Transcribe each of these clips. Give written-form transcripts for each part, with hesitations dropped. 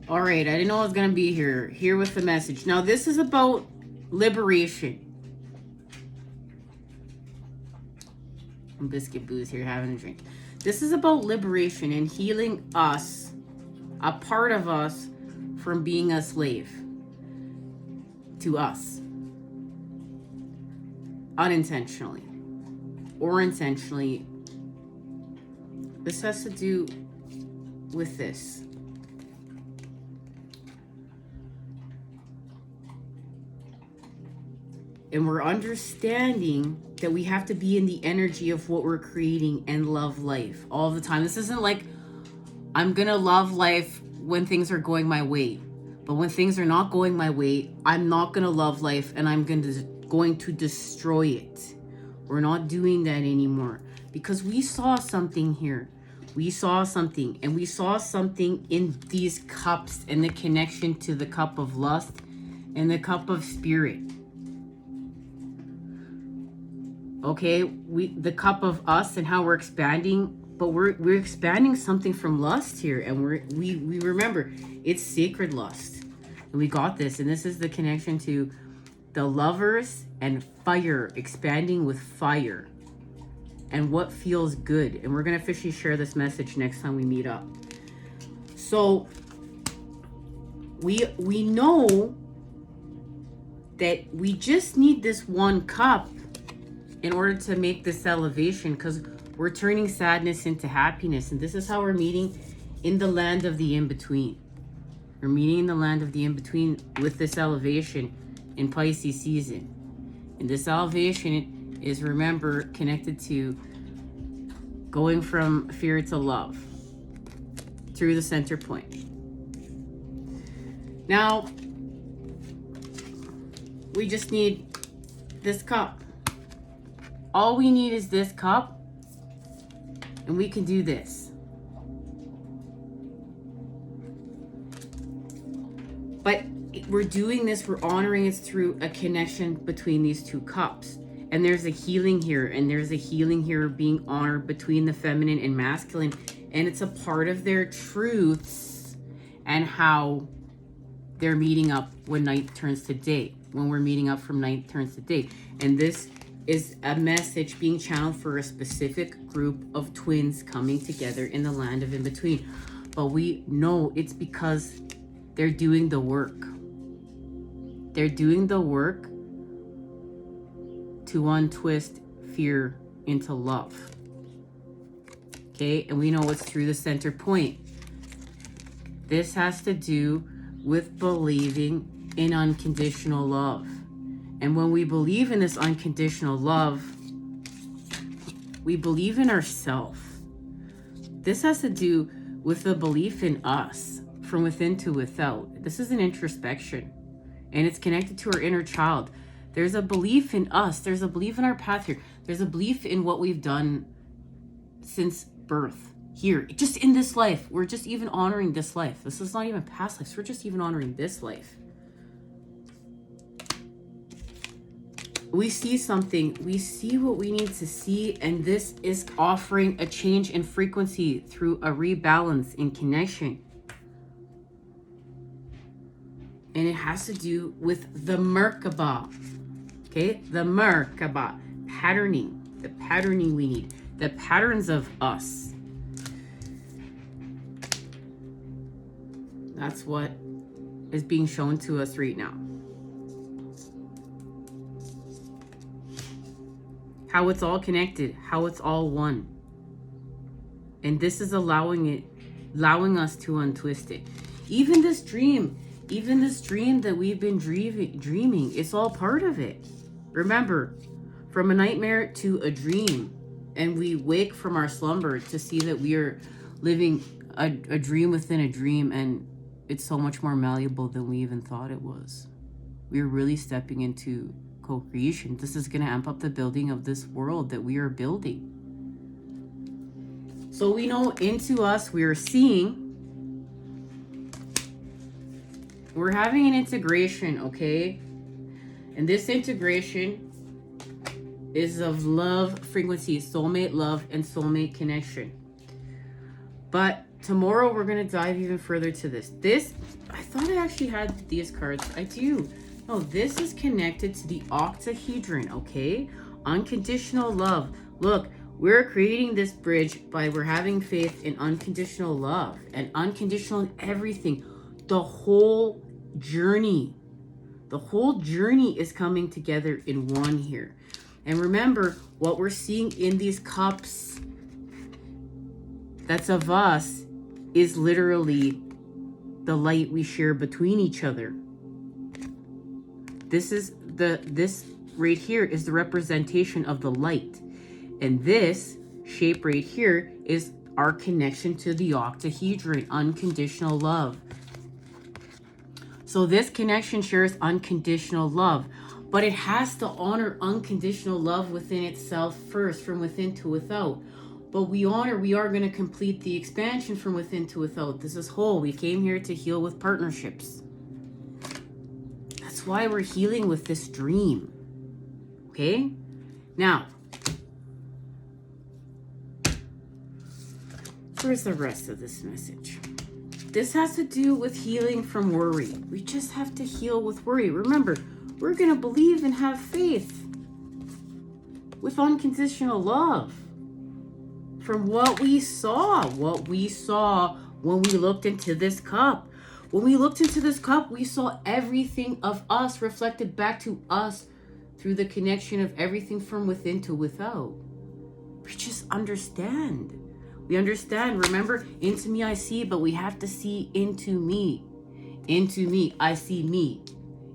All right, I didn't know I was going to be here with the message. Now, this is about liberation. Biscuit Boo's here having a drink. This is about liberation and healing us, a part of us, from being a slave to us. Unintentionally or intentionally. This has to do with this. And we're understanding that we have to be in the energy of what we're creating and love life all the time. This isn't like I'm gonna love life when things are going my way, but when things are not going my way, I'm not gonna love life and I'm going to destroy it. We're not doing that anymore because we saw something here. We saw something, and we saw something in these cups and the connection to the cup of lust and the cup of spirit. Okay, the cup of us and how we're expanding, but we're expanding something from lust here, and we remember it's sacred lust, and we got this, and this is the connection to the lovers and fire, expanding with fire, and what feels good. And we're gonna officially share this message next time we meet up. So we know that we just need this one cup in order to make this elevation, because we're turning sadness into happiness. And this is how we're meeting in the land of the in-between. We're meeting in the land of the in-between with this elevation in Pisces season. And this elevation is, remember, connected to going from fear to love through the center point. Now, we just need this cup. All we need is this cup, and we can do this. But we're doing this, we're honoring it through a connection between these two cups. And there's a healing here, and there's a healing here being honored between the feminine and masculine. And it's a part of their truths and how they're meeting up when night turns to day, when we're meeting up from night turns to day. And this is a message being channeled for a specific group of twins coming together in the land of in-between. But we know it's because they're doing the work. They're doing the work to untwist fear into love. Okay, and we know it's through the center point. This has to do with believing in unconditional love. And when we believe in this unconditional love, we believe in ourselves. This has to do with the belief in us from within to without. This is an introspection, and it's connected to our inner child. There's a belief in us. There's a belief in our path here. There's a belief in what we've done since birth here, just in this life. We're just even honoring this life. This is not even past lives. We're just even honoring this life. We see something, we see what we need to see, and this is offering a change in frequency through a rebalance in connection. And it has to do with the Merkaba, okay? The Merkaba, patterning, the patterning we need, the patterns of us. That's what is being shown to us right now. How it's all connected, how it's all one. And this is allowing us to untwist it. Even this dream that we've been dreaming, it's all part of it. Remember, from a nightmare to a dream, and we wake from our slumber to see that we are living a dream within a dream, and it's so much more malleable than we even thought it was. We're really stepping into co-creation. This is going to amp up the building of this world that we are building. So we know into us, we are seeing, we're having an integration, okay? And this integration is of love frequency, soulmate love, and soulmate connection. But tomorrow we're going to dive even further to this. This, I thought I actually had these cards. I do. No, this is connected to the octahedron, okay? Unconditional love. Look, we're creating this bridge by we're having faith in unconditional love and unconditional in everything. The whole journey. The whole journey is coming together in one here. And remember, what we're seeing in these cups that's of us is literally the light we share between each other. This right here is the representation of the light. And this shape right here is our connection to the octahedron, unconditional love. So this connection shares unconditional love, but it has to honor unconditional love within itself first, from within to without. But we are going to complete the expansion from within to without. This is whole. We came here to heal with partnerships. That's why we're healing with this dream. Okay? Now, where's the rest of this message? This has to do with healing from worry. We just have to heal with worry. Remember, we're going to believe and have faith with unconditional love. From what we saw when we looked into this cup. When we looked into this cup, we saw everything of us reflected back to us through the connection of everything from within to without. We just understand. We understand. Remember, into me I see, but we have to see into me. Into me, I see me.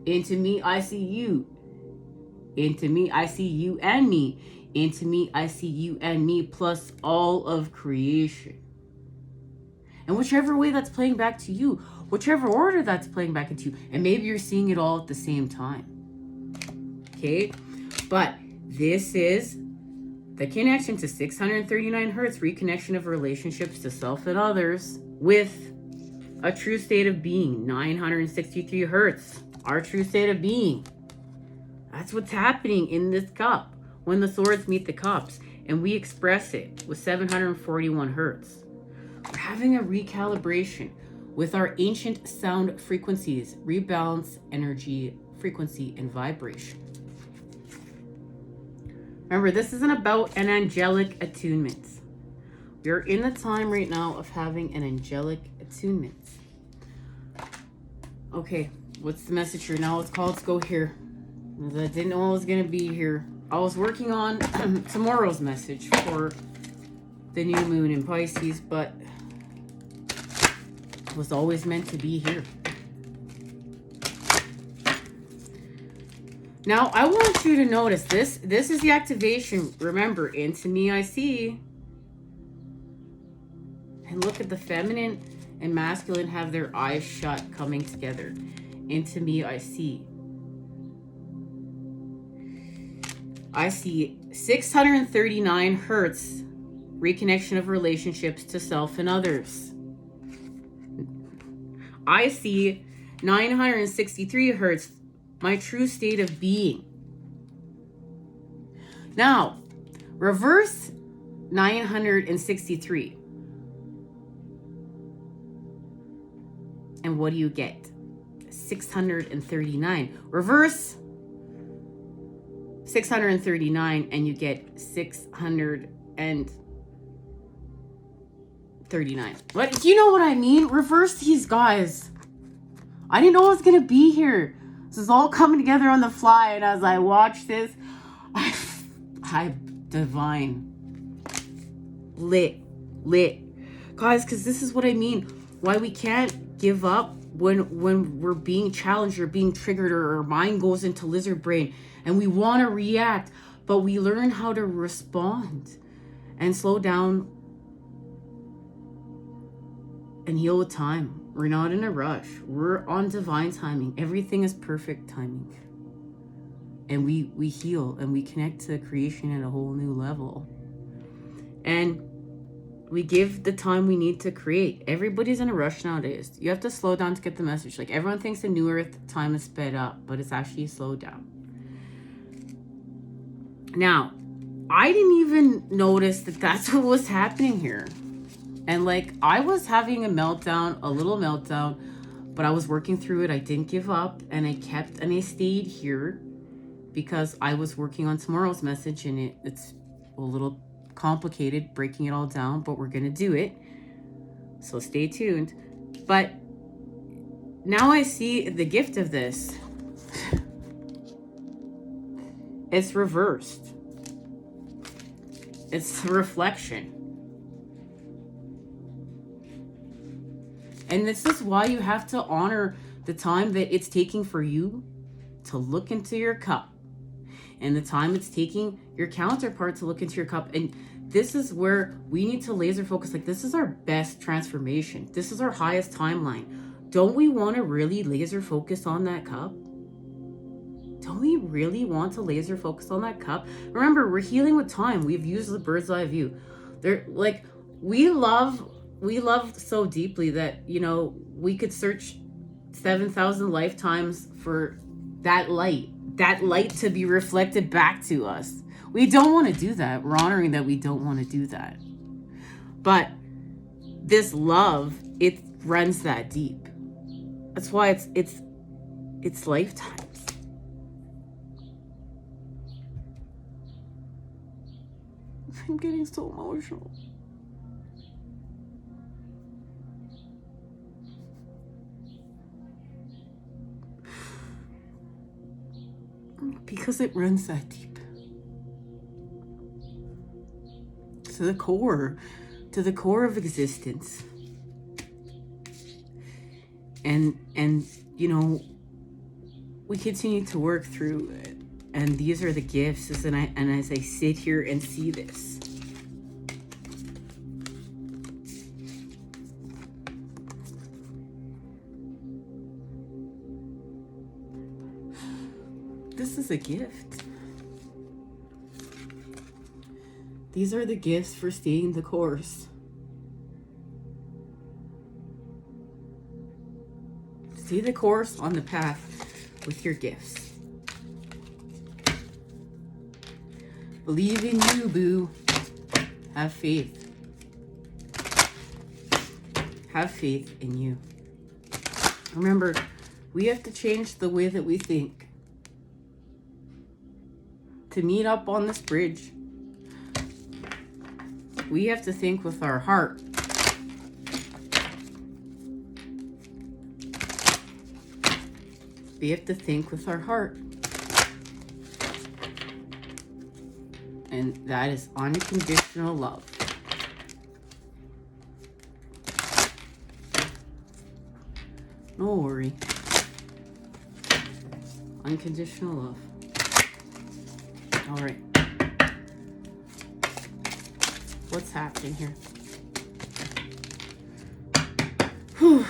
Into me, I see you. Into me, I see you and me. Into me, I see you and me, plus all of creation. And whichever way that's playing back to you, whichever order that's playing back into you, and maybe you're seeing it all at the same time. Okay? But this is the connection to 639 hertz, reconnection of relationships to self and others with a true state of being, 963 hertz, our true state of being. That's what's happening in this cup when the swords meet the cups, and we express it with 741 hertz. We're having a recalibration with our ancient sound frequencies, rebalance energy, frequency, and vibration. Remember, this isn't about an angelic attunement. We're in the time right now of having an angelic attunement. Okay, what's the message here? Now let's go here. I didn't know I was going to be here. I was working on tomorrow's message for the new moon in Pisces, but it was always meant to be here. Now, I want you to notice this. This is the activation. Remember, into me I see. And look at the feminine and masculine have their eyes shut, coming together. Into me I see. I see 639 hertz, reconnection of relationships to self and others. I see 963 hertz, my true state of being. Now, reverse 963. And what do you get? 639. Reverse 639 and you get 639. What? Do you know what I mean? Reverse these, guys. I didn't know it was going to be here. This is all coming together on the fly, and as I watch this, I divine. Lit. Guys, because this is what I mean. Why we can't give up when we're being challenged or being triggered, or our mind goes into lizard brain and we want to react, but we learn how to respond and slow down and heal with time. We're not in a rush. We're on divine timing. Everything is perfect timing. And we heal and we connect to creation at a whole new level. And we give the time we need to create. Everybody's in a rush nowadays. You have to slow down to get the message. Like, everyone thinks the new earth time is sped up, but it's actually slowed down. Now, I didn't even notice that that's what was happening here. And like, I was having a meltdown, a little meltdown, but I was working through it. I didn't give up, and I stayed here because I was working on tomorrow's message, and it's a little complicated breaking it all down, but we're gonna do it. So stay tuned. But now I see the gift of this. It's reversed. It's a reflection. And this is why you have to honor the time that it's taking for you to look into your cup, and the time it's taking your counterpart to look into your cup. And this is where we need to laser focus. Like, this is our best transformation. This is our highest timeline. Don't we want to really laser focus on that cup? Don't we really want to laser focus on that cup? Remember, we're healing with time. We've used the bird's eye view. They're like, we love so deeply that, you know, we could search 7,000 lifetimes for that light to be reflected back to us. We don't want to do that. We're honoring that we don't want to do that. But this love, it runs that deep. That's why it's lifetimes. I'm getting so emotional. Because it runs that deep. To the core of existence. And you know, we continue to work through it. And these are the gifts, and as I sit here and see this. This is a gift. These are the gifts for staying the course. Stay the course on the path with your gifts. Believe in you, boo. Have faith. Have faith in you. Remember, we have to change the way that we think. To meet up on this bridge, we have to think with our heart. We have to think with our heart. And that is unconditional love. No worry. Unconditional love. All right. What's happening here? Whew.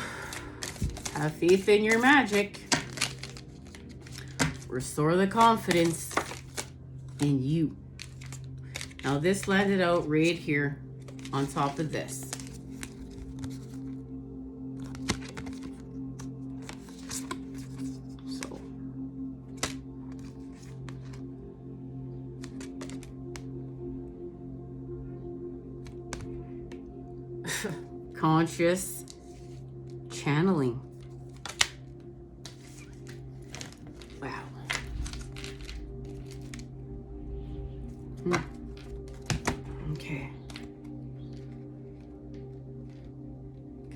Have faith in your magic. Restore the confidence in you. Now this landed out right here on top of this. So conscious channeling. Wow. Okay.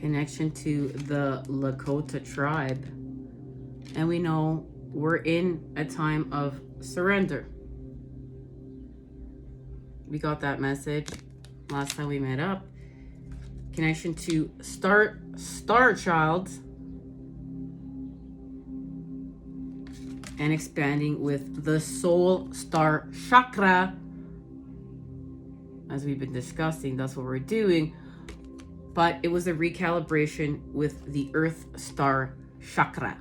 Connection to the Lakota tribe. And we know we're in a time of surrender. We got that message last time we met up. Connection to Star Child. And expanding with the Soul Star Chakra. As we've been discussing, that's what we're doing. But it was a recalibration with the Earth Star Chakra.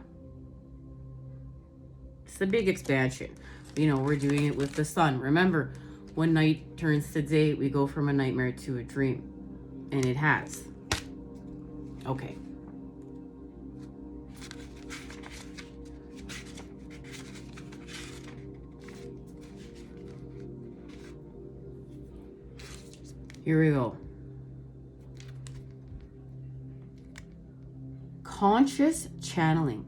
It's a big expansion. You know, we're doing it with the sun. Remember, when night turns to day, we go from a nightmare to a dream. And it has. Okay. Here we go. conscious channeling.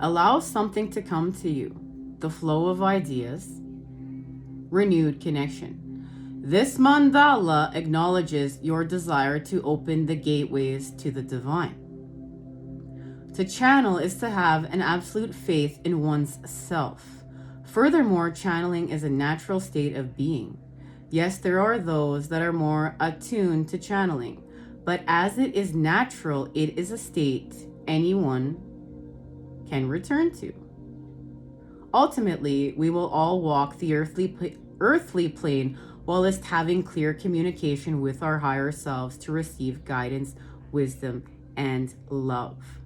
Allow something to come to you, the flow of ideas, renewed connection. This mandala acknowledges your desire to open the gateways to the divine. To channel is to have an absolute faith in one's self. Furthermore, channeling is a natural state of being. Yes, there are those that are more attuned to channeling, but as it is natural, it is a state anyone can return to. Ultimately, we will all walk the earthly plane whilst having clear communication with our higher selves to receive guidance, wisdom, and love.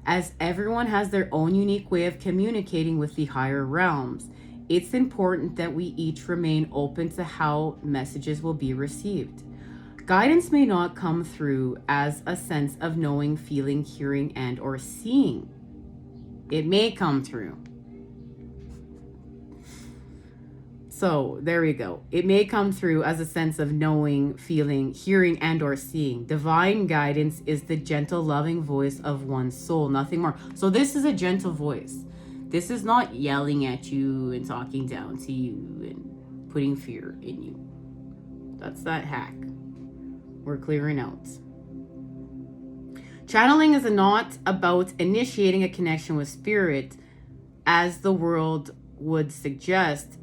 As everyone has their own unique way of communicating with the higher realms, it's important that we each remain open to how messages will be received. Guidance may not come through as a sense of knowing, feeling, hearing, and or seeing. It may come through. So there we go. It may come through as a sense of knowing, feeling, hearing, and or seeing. Divine guidance is the gentle, loving voice of one's soul, nothing more. So this is a gentle voice. This is not yelling at you and talking down to you and putting fear in you. That's that hack we're clearing out. Channeling is not about initiating a connection with spirit, as the world would suggest.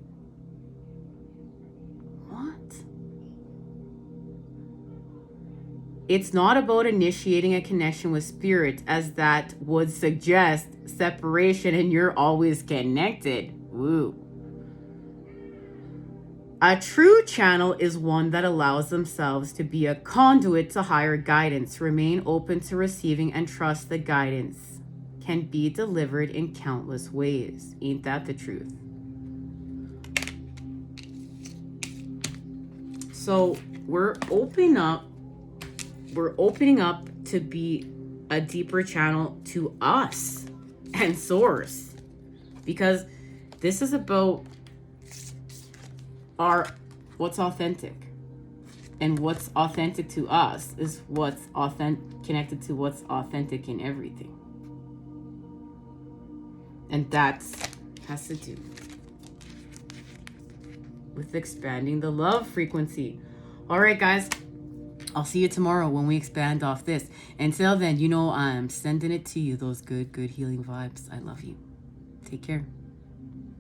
It's not about initiating a connection with spirit, as that would suggest separation and you're always connected. Woo. A true channel is one that allows themselves to be a conduit to higher guidance, remain open to receiving, and trust the guidance can be delivered in countless ways. Ain't that the truth? So we're opening up to be a deeper channel to us and source, because this is about what's authentic, and what's authentic to us is what's connected to what's authentic in everything, and that has to do with expanding the love frequency. All right, guys, I'll see you tomorrow when we expand off this. Until then, you know I'm sending it to you, those good healing vibes. I love you. Take care.